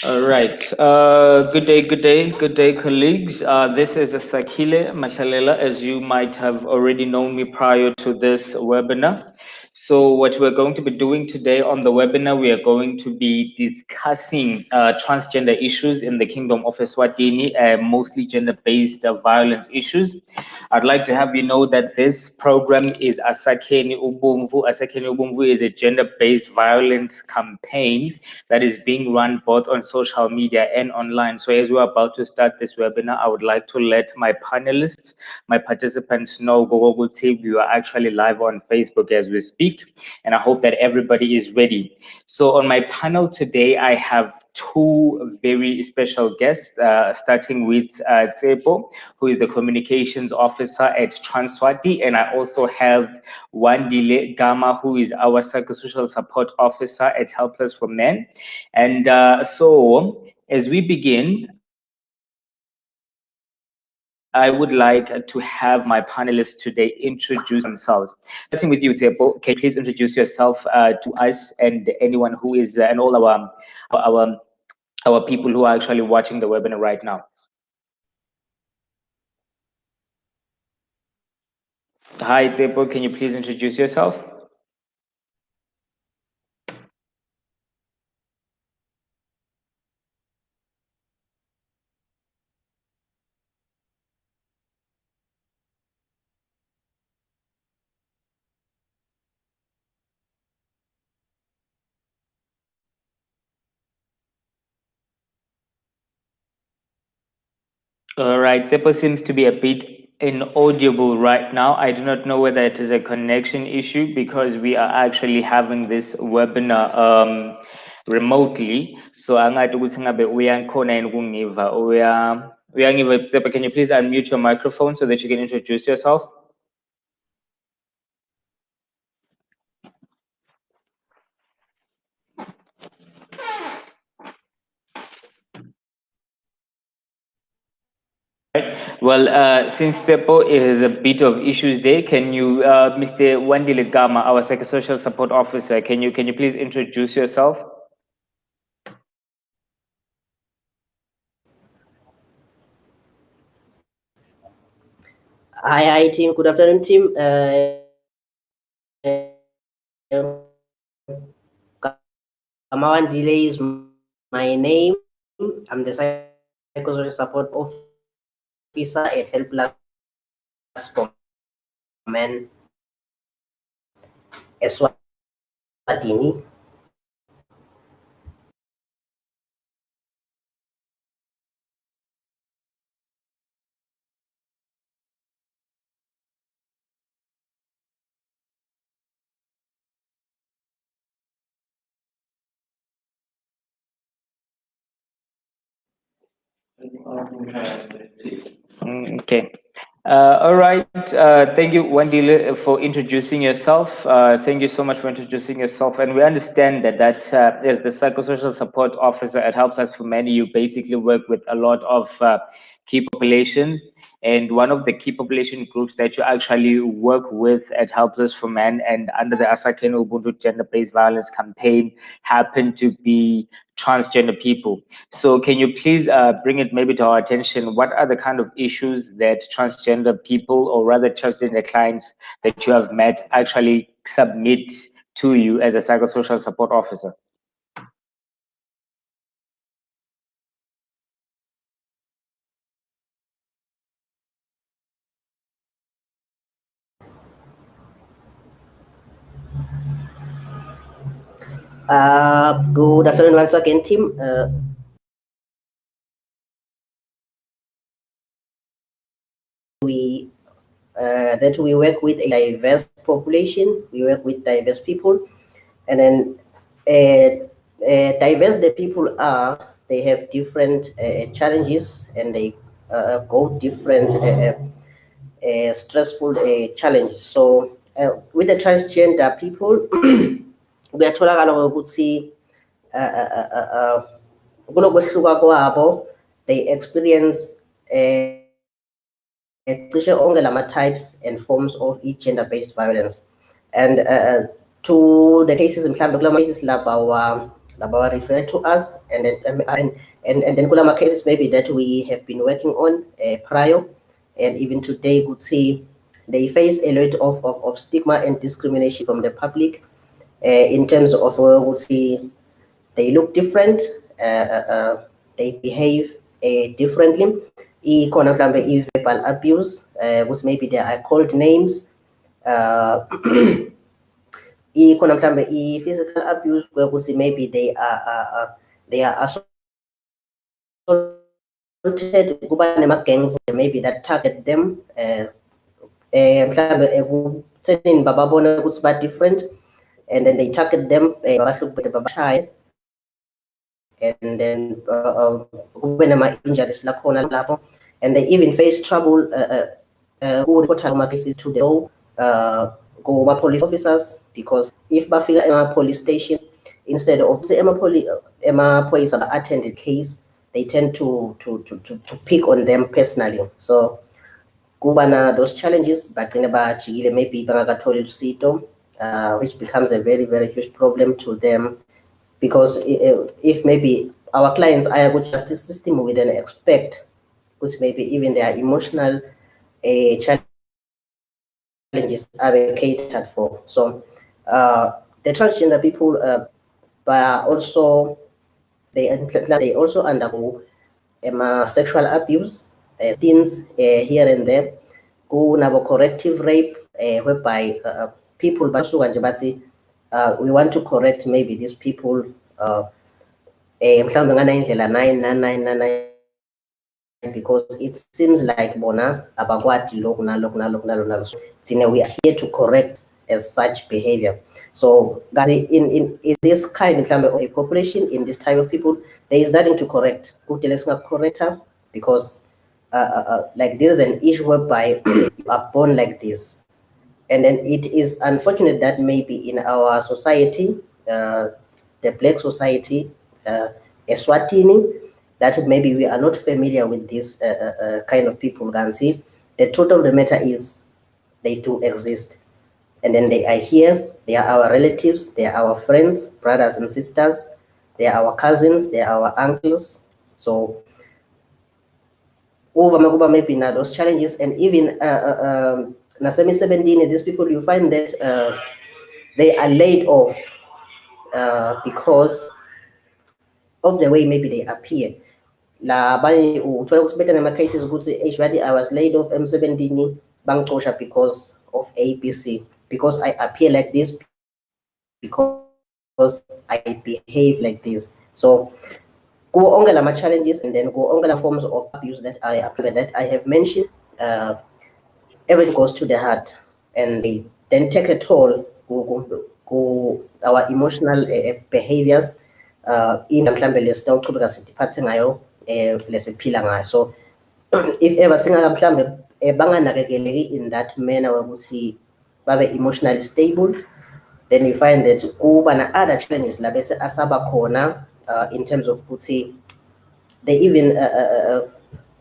All right. Good day, colleagues. This is Sakile Mashalela, as you might have already known me prior to this webinar. So, what we're going to be doing today on the webinar, we are going to be discussing transgender issues in the Kingdom of Eswatini, mostly gender-based violence issues. I'd like to have you know that this program is Asakeni Ubumvu. Asakeni Ubumvu is a gender-based violence campaign that is being run both on social media and online. So as we're about to start this webinar, I would like to let my panelists, my participants know Google TV, we are actually live on Facebook as we speak, and I hope that everybody is ready. So on my panel today, I have two very special guests, starting with Tsebo, who is the communications officer at Transwati, and I also have Wandile Gama, who is our psychosocial support officer at Helpless for Men. And so, as we begin, I would like to have my panelists today introduce themselves. Starting with you, Tepo, can you please introduce yourself to us and anyone who is and all our our people who are actually watching the webinar right now? Hi, Tepo, can you please introduce yourself? All right, Tepo seems to be a bit inaudible right now. I do not know whether it is a connection issue because we are actually having this webinar remotely. So angathi ukuthi ngabe uyangikhona yini ukungiva uyangiva Tepo, can you please unmute your microphone so that you can introduce yourself? Well, since Tepo is a bit of issues there, can you, Mr. Wandile Gama, our psychosocial support officer, can you please introduce yourself? Hi, team. Good afternoon, team. Kamawan Delay is my name. I'm the psychosocial support officer at Helpless for Men Eswatini. Okay. All right. Thank you, Wandile, for introducing yourself. Thank you so much for introducing yourself. And we understand that as the psychosocial support officer at Help Us for Many, you basically work with a lot of key populations. And one of the key population groups that you actually work with at Helpless for Men and under the Asakeni Ubuntu gender-based violence campaign happen to be transgender people. So can you please bring it maybe to our attention? What are the kind of issues that transgender people, or rather transgender clients that you have met, actually submit to you as a psychosocial support officer? Good afternoon once again, team. We work with a diverse population. We work with diverse people, and then diverse the people are. They have different challenges, and they go different stressful challenges. So with the transgender people, kuyatholakala ukuthi kunokwehluka kwabo, they experience cishe onke lama-types and forms of gender-based violence. And to the cases, mhlawumbe kula cases lapha refer to us, and then kulama cases maybe that we have been working on prior, and even today would see they face a lot of stigma and discrimination from the public in terms of would see they look different, they behave differently. Ikhona mhlambe i-verbal abuse, which maybe they are called names. Ikhona mhlambe i-physical abuse, where ukuthi maybe they are assaulted, kuba nama-gangs maybe that target them mhlambe ekuthenini bababone ukuthi ba-different, and then they target them, babahluphe babashaye, and then kube nama-injuries lakhona lapho, and they even face trouble ku-reporta ama-cases to the law, kuma-police officers, because if bafika ema-police stations, instead of emaphoyisa ba-attend the case, they tend to pick on them personally. So kuba na those challenges, bagcine bajikile maybe bangakatholi lusito, which becomes a very, very huge problem to them, because if maybe our clients are a good justice system, we then expect, which maybe even their emotional challenges are catered for. So the transgender people also they also undergo sexual abuse, scenes here and there. Kunabo corrective rape, whereby people basuka nje bathi we want to correct maybe these people mhlawumbe nganayindlela 9 because it seems like bona abakwati lokhu nalokhu. So we are here to correct as such behavior. So in this kind of a population, in this type of people, there is nothing to correct. Let's not correct her, because like this is an issue whereby you are born like this. And then it is unfortunate that maybe in our society, the Black society, Eswatini, that maybe we are not familiar with this kind of people. Can see the truth of the matter is they do exist, and then they are here. They are our relatives, they are our friends, brothers and sisters, they are our cousins, they are our uncles. So over Maguba maybe now those challenges, and even Nasemi 17, these people, you find that they are laid off because of the way maybe they appear. La abanye uthola ukuthi bethe nama-cases ukuthi I was laid off emsebentini bangicosha because of ABC, because I appear like this, because I behave like this. So go onke lama challenges, and then go onke la forms of abuse that I have mentioned, everything goes to the heart, and they then take a toll go our emotional behaviors in mhlambe lesitawuchubeka sidiphathe ngayo lesiphila ngayo. So if ever singaka mhlambe banganakekeleki in that manner ukuthi babe emotionally stable, then you find that kuba na other challenges la bese asaba khona in terms of ukuthi they even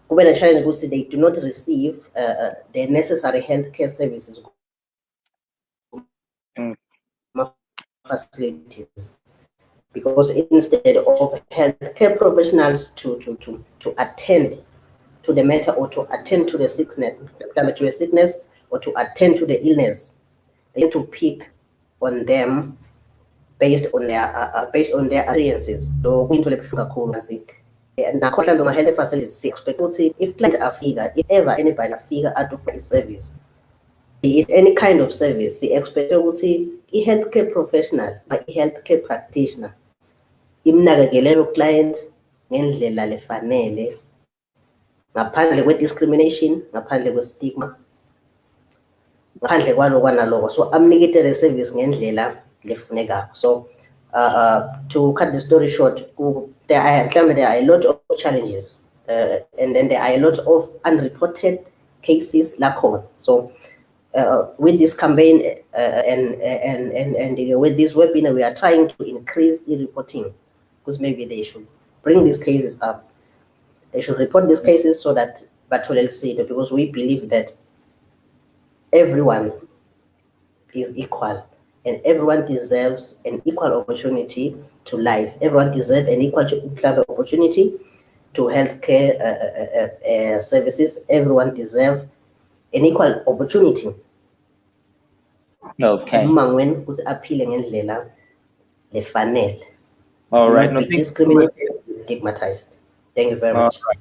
kube na challenge ukuthi they do not receive the necessary healthcare services facilities, because instead of healthcare professionals to attend to the matter, or to attend to the sickness, or to attend to the illness, they need to pick on them based on their experiences. So into the nakho mhlawumbe ama-health facilities si-expect ukuthi if client afika, if ever anybody afika out of a service, be it any kind of service, si-expect ukuthi i-healthcare professional or i-healthcare practitioner imnakekele lo client ngendlela lefanele, ngaphandle kwe-discrimination, ngaphandle kwe-stigma, ngaphandle kwaloko naloko. So amnikete le service ngendlela lefunekako. So to cut the story short, there are a lot of challenges, and then there are a lot of unreported cases lakhona. So with this campaign and with this webinar, we are trying to increase the reporting, because maybe they should bring these cases up. They should report these cases so that Batulel see it, because we believe that everyone is equal. and everyone deserves an equal opportunity to life. Everyone deserves an equal opportunity to healthcare services. Everyone deserves an equal opportunity. Okay. Emangweni ukuthi aphile ngendlela lefanele. All And right. not No, be thank you so much. discriminated and stigmatized. Thank you very All much. right.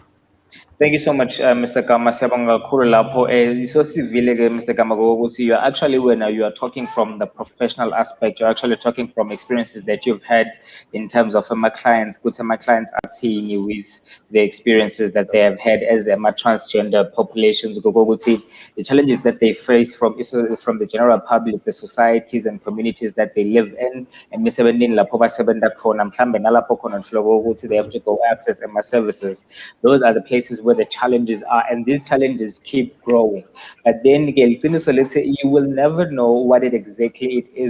Thank you so much, Mr. Kama. Siyabonga kakhulu lapho. So sivile ke Mr. Kama ukuthi you are actually when you are talking from the professional aspect, you're actually talking from experiences that you've had in terms of my clients. Kuthi my clients are seeing you with the experiences that they have had as transgender populations. Ukuthi the challenges that they face from the general public, the societies and communities that they live in, and misebenzini lapho basebenza khona mhlambe nalapho khona nhlobo ukuthi they have to go access services. Those are the places where the challenges are, and these challenges keep growing. But then again, so let's say you will never know what it is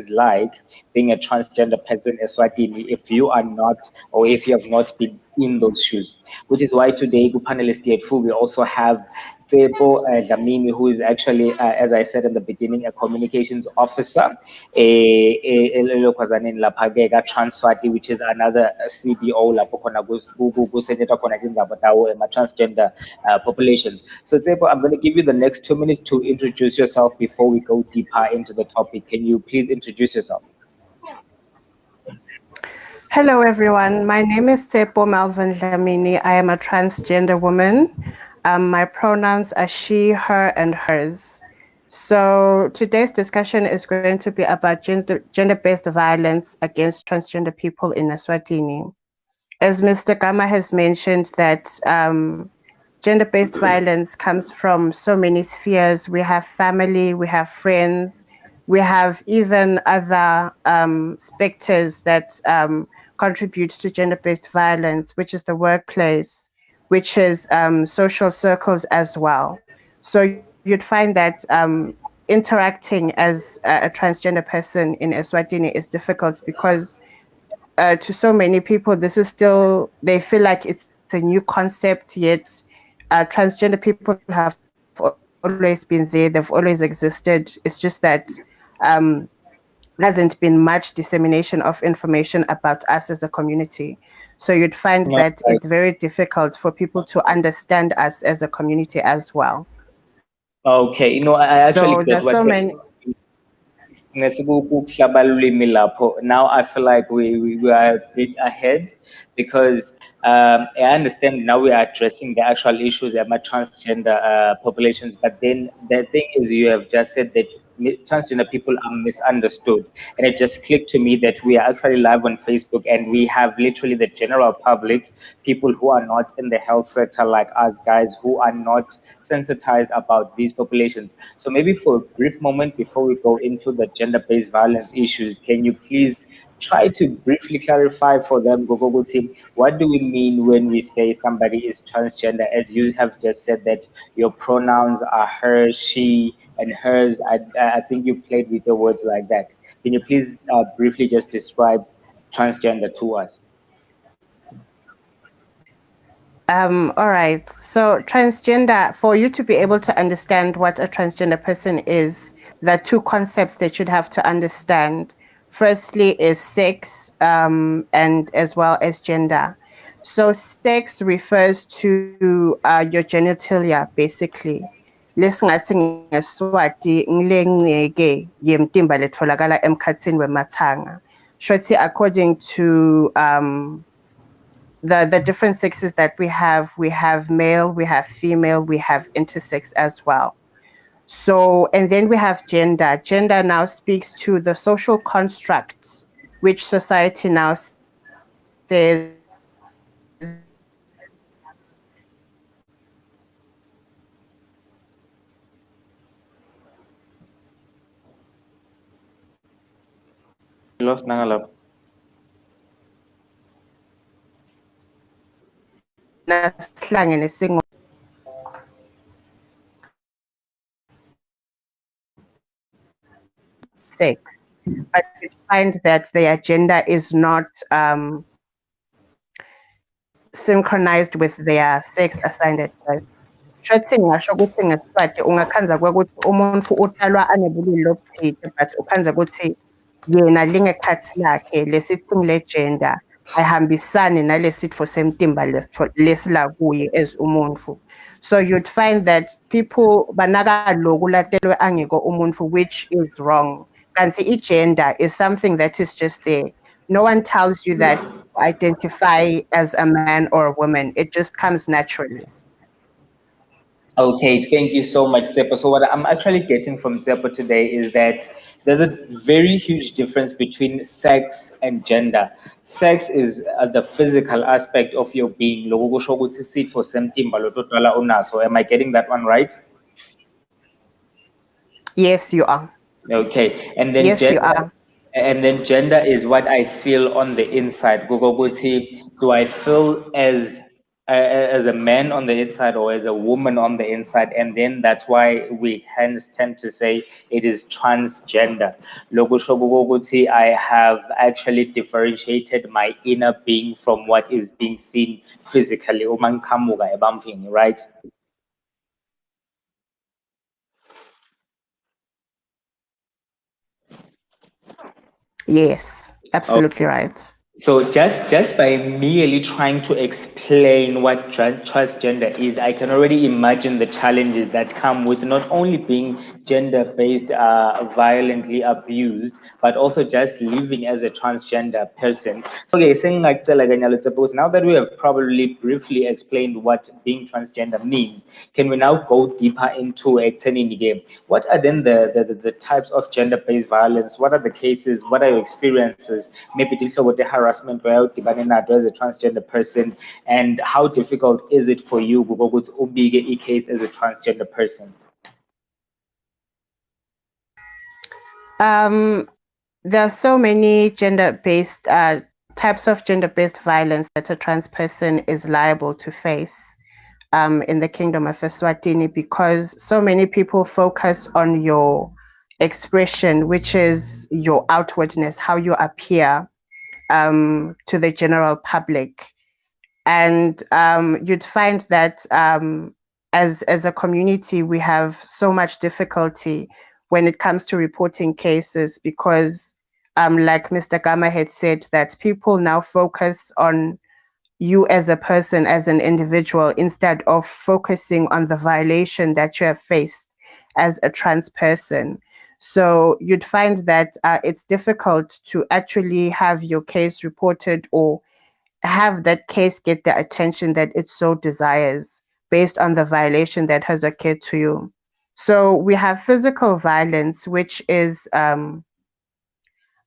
like being a transgender person in Eswatini if you are not, or if you have not been in those shoes. Which is why today, panelist we also have Tsepo Dlamini, who is actually, as I said in the beginning, a communications officer, Transwati, which is another CBO, lapho khona kusetshenziswa khona izindaba zawo transgender populations. So Tsepo, I'm going to give you the next 2 minutes to introduce yourself before we go deeper into the topic. Can you please introduce yourself? Hello, everyone. My name is Tsepo Malvin Dlamini. I am a transgender woman. My pronouns are she, her, and hers. So today's discussion is going to be about gender-based violence against transgender people in Eswatini. As Mr. Gama has mentioned that gender-based violence comes from so many spheres. We have family, we have friends, we have even other specters that contribute to gender-based violence, which is the workplace, which is social circles as well. So you'd find that interacting as a transgender person in Eswatini is difficult because to so many people, this is still, they feel like it's a new concept, yet transgender people have always been there, they've always existed. It's just that hasn't been much dissemination of information about us as a community. So you'd find that it's very difficult for people to understand us as a community as well. Okay, I actually So get there's so many. Now I feel like we are a bit ahead because I understand now we are addressing the actual issues of my transgender populations, but then the thing is you have just said that transgender people are misunderstood, and it just clicked to me that we are actually live on Facebook and we have literally the general public, people who are not in the health sector like us guys, who are not sensitized about these populations. So maybe for a brief moment before we go into the gender-based violence issues, can you please try to briefly clarify for them, Gogogo team, what do we mean when we say somebody is transgender? As you have just said that your pronouns are her, she, and hers. I think you played with the words like that. Can you please briefly just describe transgender to us? All right. So transgender, for you to be able to understand what a transgender person is, there are two concepts that you'd have to understand. Firstly is sex, and as well as gender. So sex refers to your genitalia, basically. Lesingathi ngeSwati ngilengceke yemtimba letfolakala emkhathini wemathanga. Shothi according to the different sexes that we have male, we have female, we have intersex as well. So, and then we have gender. Gender now speaks to the social constructs which society now says Lost Nangalap. sex, but you find that their gender is not synchronized with their sex assigned at birth. Shothi ngingasho ukuthi ngeSiswati ungakhanza kwekuthi umuntu utalwa anebulili lobuthile, but ukhanza ukuthi yena lingekhathi lakhe lesithing le-gender ayihambisani nalesitfo semtimba lesilakuye as umuntu. So you'd find that people banaka loku latelwe angiko umuntu, which is wrong. Kanti i-gender is something that is just there. No one tells you that identify as a man or a woman. It just comes naturally. Okay, thank you so much, Tsepo. So what I'm actually getting from Tsepo today is that there's a very huge difference between sex and gender. Sex is the physical aspect of your being. Loko kusho ukuthi isifo semtimba lo totala unaso. Am I getting that one right? Yes, you are. Okay, Yes, you are. and then gender is what I feel on the inside. Guguguthi, do I feel as a man on the inside or as a woman on the inside? And then that's why we hence tend to say it is transgender. Lokusho guguguthi, I have actually differentiated my inner being from what is being seen physically. Uma ngiqhamuka ebantwini, right? Yes, absolutely right. So just by merely trying to explain what transgender is, I can already imagine the challenges that come with not only being gender-based, violently abused, but also just living as a transgender person. So, okay, sengingacela ke Nyalo Tshepo, now that we have probably briefly explained what being transgender means, can we now go deeper into extending game? What are then the types of gender-based violence? What are the cases? What are your experiences? Maybe with the harassment where as a transgender person, and how difficult is it for you ukuthi ubike case as a transgender person? There are so many gender-based types of gender-based violence that a trans person is liable to face in the Kingdom of Eswatini, because so many people focus on your expression, which is your outwardness, how you appear to the general public. And you'd find that as a community, we have so much difficulty when it comes to reporting cases, because like Mr. Gama had said, that people now focus on you as a person, as an individual, instead of focusing on the violation that you have faced as a trans person. So you'd find that it's difficult to actually have your case reported or have that case get the attention that it so desires based on the violation that has occurred to you. So we have physical violence, which is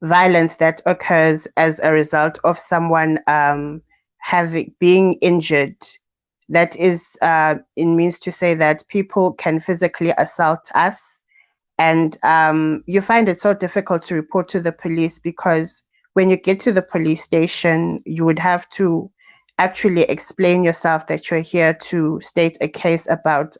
violence that occurs as a result of someone having being injured. That is, it means to say that people can physically assault us, and you find it so difficult to report to the police, because when you get to the police station, you would have to actually explain yourself that you're here to state a case about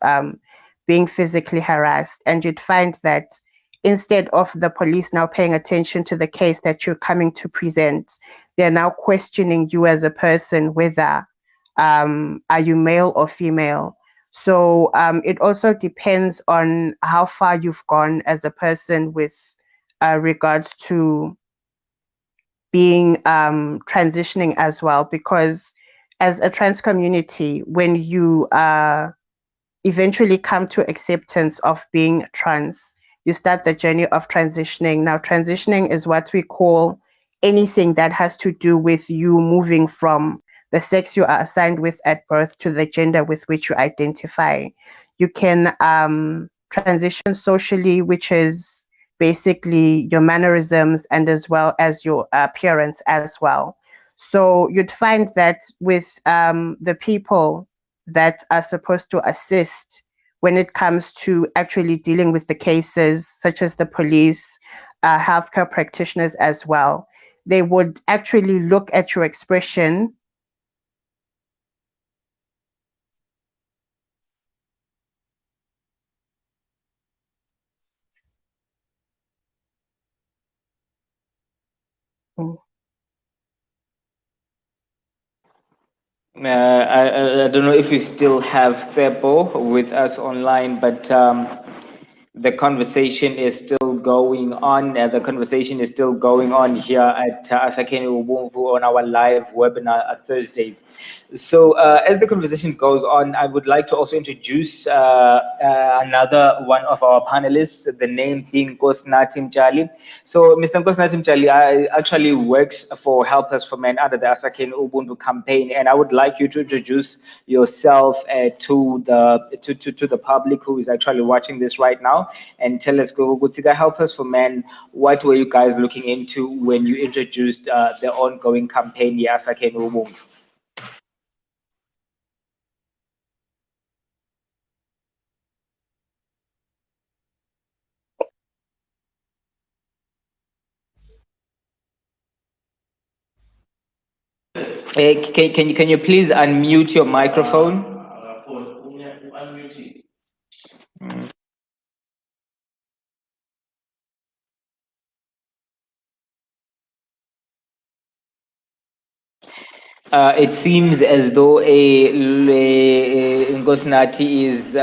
being physically harassed. And you'd find that instead of the police now paying attention to the case that you're coming to present, they're now questioning you as a person, whether are you male or female. So it also depends on how far you've gone as a person with regards to being transitioning as well, because as a trans community, when you eventually come to acceptance of being trans, you start the journey of transitioning. Now, transitioning is what we call anything that has to do with you moving from the sex you are assigned with at birth to the gender with which you identify. You can transition socially, which is basically your mannerisms and as well as your appearance as well. So you'd find that with the people that are supposed to assist when it comes to actually dealing with the cases, such as the police, healthcare practitioners as well, they would actually look at your expression. Mm. I don't know if we still have Tsepo with us online, but The conversation is still going on. The conversation is still going on here at Asakeni Ubuntu on our live webinar at Thursdays. So as the conversation goes on, I would like to also introduce another one of our panelists, the name being Nkosinathi Mtshali. So Mr. Nkosinathi Mtshali actually works for Help Us for Men under the Asakeni Ubuntu campaign, and I would like you to introduce yourself to the public who is actually watching this right now, and tell us, go Help Us for Men, what were you guys looking into when you introduced the ongoing campaign Asakeni Ubuntu? Can you please unmute your microphone? It seems as though Nkosinathi is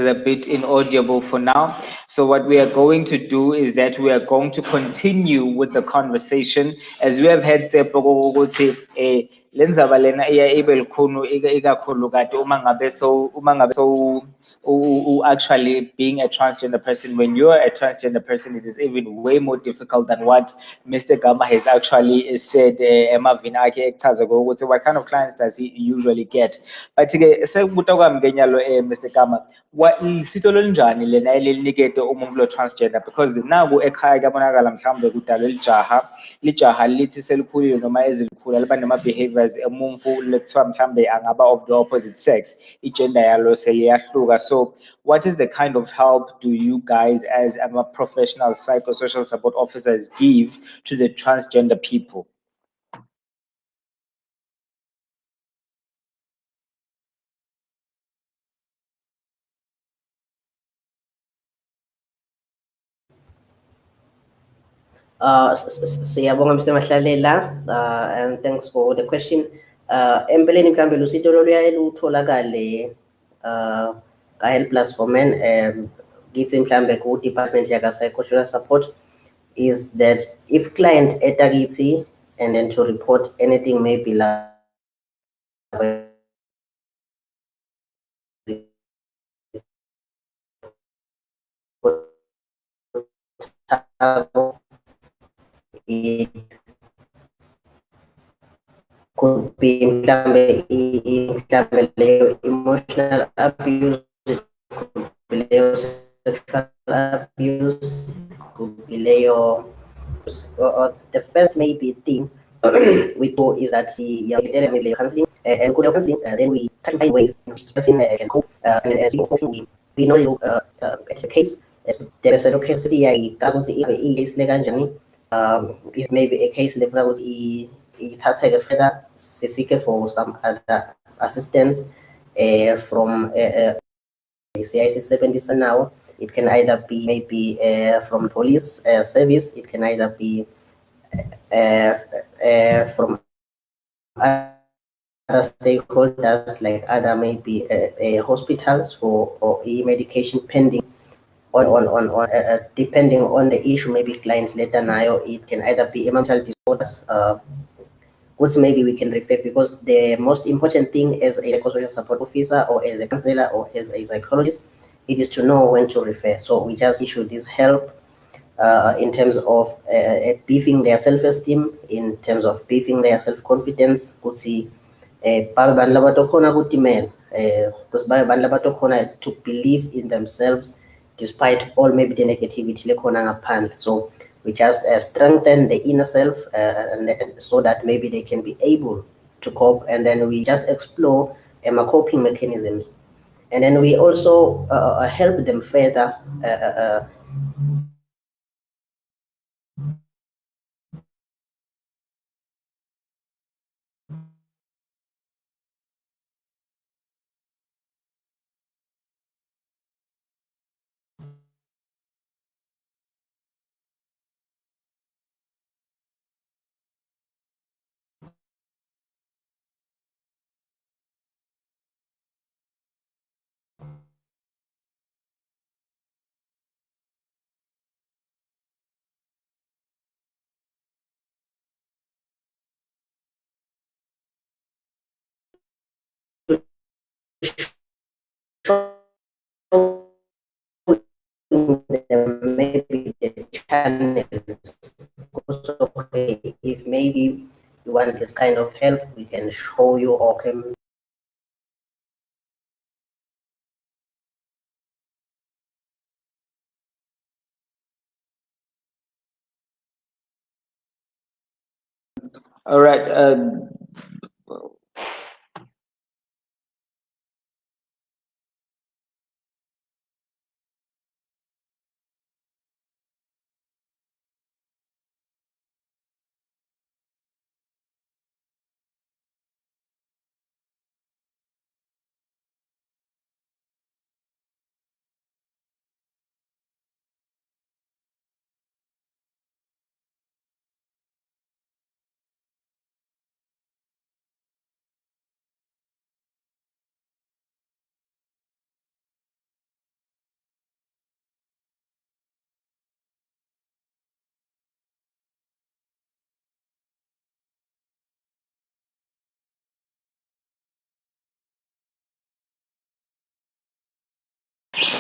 a bit inaudible for now. So what we are going to do is that we are going to continue with the conversation as we have had ukuthi lenzaba lena iya ibe likhulu ikakhulu kade uma ngabe so actually being a transgender person. When you're a transgender person, it is even way more difficult than what Mr. Gama has actually said. What kind of clients does he usually get? But Mr. Gama, what lisito lonjani lena elinikete umuntu lo transgender, because naku ekhaya kuyabonakala mhlawumbe kudala lijaha lithi selikhulile noma ezilikhulu liba nama behaviors emuntu lekuthiwa mhlawumbe angaba of the opposite sex, igender yalo seyiyahluka. So what is the kind of help do you guys as professional psychosocial support officers give to the transgender people? Siyabonga Mr. Mahlalela, and thanks for the question. Empeleni mhlambe lusito loluyaye lutholakale ka Help Plus for Men kithi mhlambe ku department yaka psychosocial support is that if client eta kithi and then to report anything maybe like it could be mhlambe leyo emotional abuse, it could be leyo sexual abuse, it could be leyo the first maybe thing we do is that the counseling and good counseling, then we try to find ways in which the person can cope, and as we know it's a case there is a case case if maybe a case level was ithatheke further sisike for some other assistance from CIC 70 now. It can either be maybe from police service, it can either be from other stakeholders like other maybe hospitals for or medication pending on depending on the issue, maybe clients later now it can either be mental disorders, which maybe we can refer, because the most important thing as a psychosocial support officer or as a counselor or as a psychologist, it is to know when to refer. So we just issue this help in terms of beefing their self-esteem, in terms of beefing their self-confidence, ukuthi babe bantu labatokhona kutimela, because babe bantu labatokhona to believe in themselves despite all maybe the negativity lekhona ngaphandle. So we just strengthen the inner self and so that maybe they can be able to cope, and then we just explore coping mechanisms, and then we also help them further them maybe the channels. Also, okay, if maybe you want this kind of help, we can show you, okay. All right.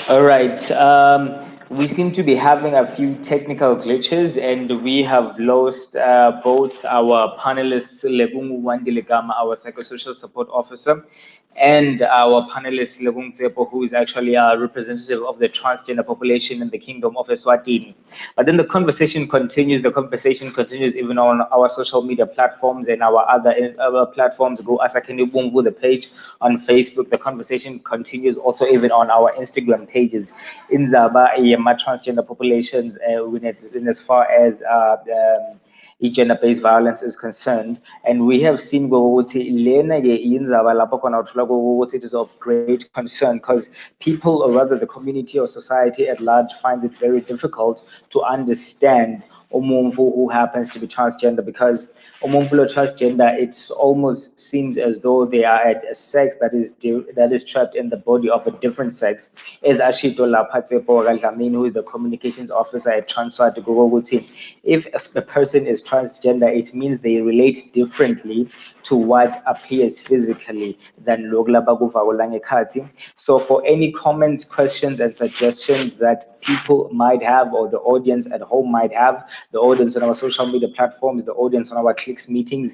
All right. We seem to be having a few technical glitches, and we have lost both our panelists, Lebungu Wandiligama, our psychosocial support officer, and our panelist, Lebung Tsepo, who is actually a representative of the transgender population in the Kingdom of Eswatini. But then the conversation continues. The conversation continues even on our social media platforms and our other platforms. Go Asakini Bumbu, the page on Facebook. The conversation continues also even on our Instagram pages. In Zaba, transgender populations, in as far as gender-based violence is concerned, and we have seen ukuthi lena ke indzaba lapho khona uthola ukuthi it is of great concern because people, or rather the community or society at large, finds it very difficult to understand umuntu who happens to be transgender, because umuntu transgender, it almost seems as though they are at a sex that is trapped in the body of a different sex. As Ashito Lapatsepo Dlamini, who is the communications officer at Transfer to Google team, if a person is transgender, it means they relate differently to what appears physically than Loglabagu. So for any comments, questions, and suggestions that people might have, or the audience at home might have, the audience on our social media platforms, the audience on our clicks meetings,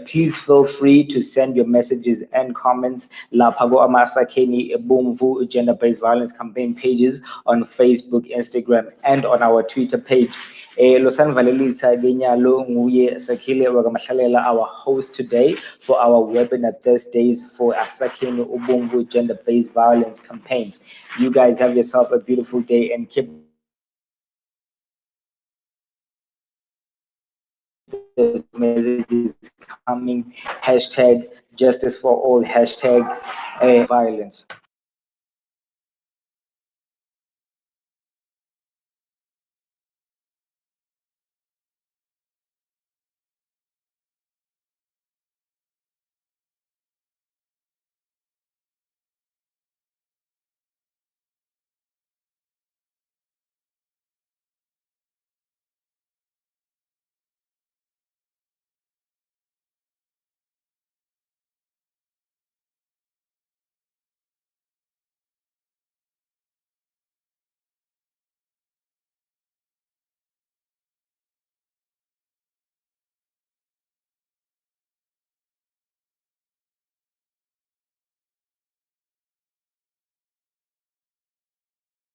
please feel free to send your messages and comments. Laphago Amasakeni Bumvu gender-based violence campaign pages on Facebook, Instagram, and on our Twitter page. Losan Valelisa Genyalo Nguye Sakile Wagamahlalela, our host today for our webinar Thursdays for Asakeni Ubungu gender-based violence campaign. You guys have yourself a beautiful day and keep those messages coming. Hashtag justice for all, hashtag violence.